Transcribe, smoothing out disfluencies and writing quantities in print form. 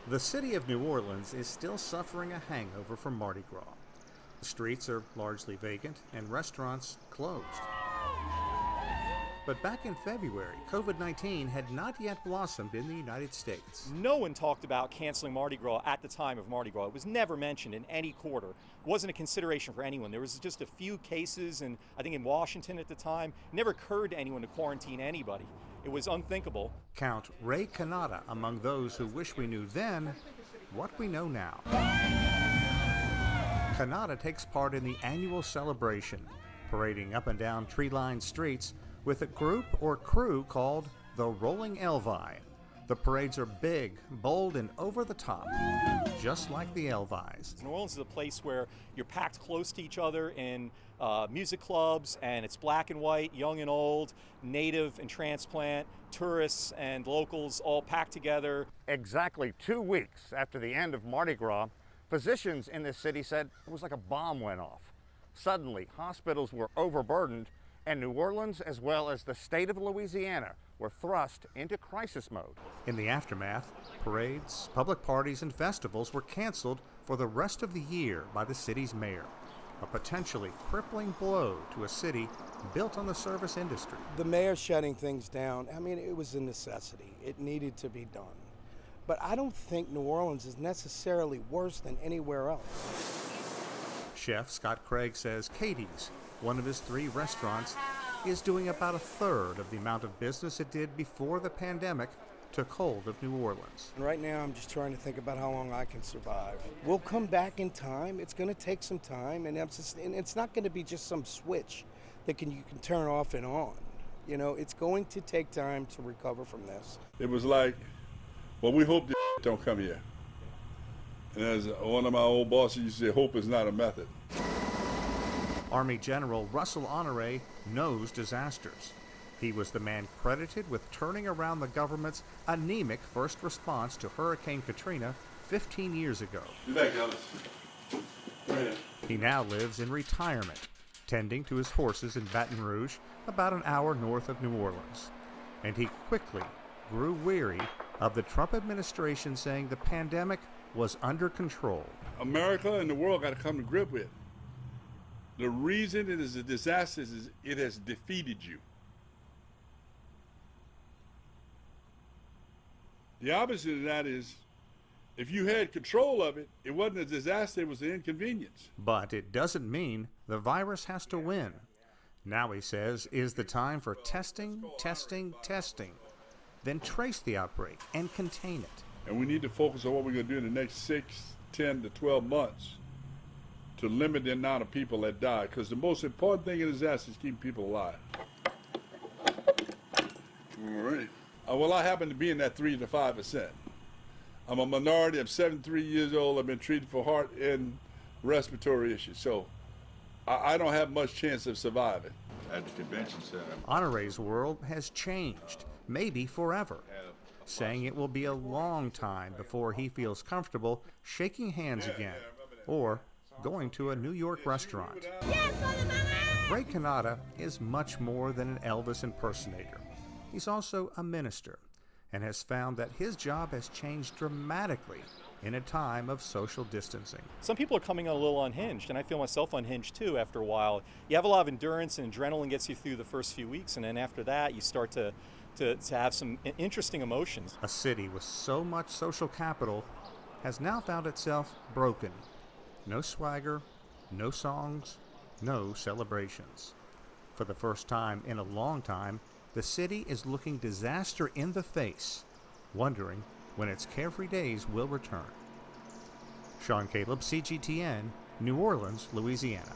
The city of New Orleans is still suffering a hangover from Mardi Gras. The streets are largely vacant and restaurants closed. But back in February, COVID-19 had not yet blossomed in the United States. No one talked about canceling Mardi Gras at the time of Mardi Gras. It was never mentioned in any quarter. It wasn't a consideration for anyone. There was just a few cases, and I think in Washington at the time. It never occurred to anyone to quarantine anybody. It was unthinkable. Count Ray CANNATA among those who wish we knew then what we know now. CANNATA takes part in the annual celebration, parading up and down tree-lined streets with a group or crew called the Rolling Elvi. The parades are big, bold, and over the top, just like the Elvis. New Orleans is a place where you're packed close to each other in music clubs, and it's black and white, young and old, native and transplant, tourists and locals all packed together. Exactly 2 weeks after the end of Mardi Gras, physicians in this city said it was like a bomb went off. Suddenly, hospitals were overburdened, and New Orleans, as well as the state of Louisiana, were thrust into crisis mode. In the aftermath, parades, public parties, and festivals were canceled for the rest of the year by the city's mayor, a potentially crippling blow to a city built on the service industry. The mayor shutting things down, I mean, it was a necessity. It needed to be done. But I don't think New Orleans is necessarily worse than anywhere else. Chef Scott Craig says Katie's, one of his 3 restaurants, is doing about a third of the amount of business it did before the pandemic took hold of New Orleans. And right now, I'm just trying to think about how long I can survive. We'll come back in time. It's going to take some time, and it's not going to be just some switch that you can turn off and on. You know, it's going to take time to recover from this. It was like, well, we hope this don't come here. And as one of my old bosses used to say, hope is not a method. Army General RUSSEL HONORE knows disasters. He was the man credited with turning around the government's anemic first response to Hurricane Katrina 15 years ago. Be back, Alice. Right. He now lives in retirement, tending to his horses in Baton Rouge, about an hour north of New Orleans. And he quickly grew weary of the Trump administration saying the pandemic was under control. America and the world got to come to grip with. The reason it is a disaster is it has defeated you. The opposite of that is, if you had control of it, it wasn't a disaster, it was an inconvenience. But it doesn't mean the virus has to win. Now, he says, is the time for testing, then trace the outbreak and contain it. And we need to focus on what we're going to do in the next 6, 10 to 12 months to limit the amount of people that die, because the most important thing in disaster is keeping people alive. All right. Well, I happen to be in that 3 to 5%. I'm a minority. I'm 73 years old. I've been treated for heart and respiratory issues, so I don't have much chance of surviving. At the convention center, Honore's world has changed, maybe forever, saying it will be a long time before he feels comfortable shaking hands again or going to a New York restaurant. Ray CANNATA is much more than an Elvis impersonator. He's also a minister and has found that his job has changed dramatically in a time of social distancing. Some people are coming a little unhinged, and I feel myself unhinged too after a while. You have a lot of endurance, and adrenaline gets you through the first few weeks, and then after that you start to have some interesting emotions. A city with so much social capital has now found itself broken. No swagger, no songs, no celebrations. For the first time in a long time, the city is looking disaster in the face, wondering when its carefree days will return. Sean Caleb, CGTN, New Orleans, Louisiana.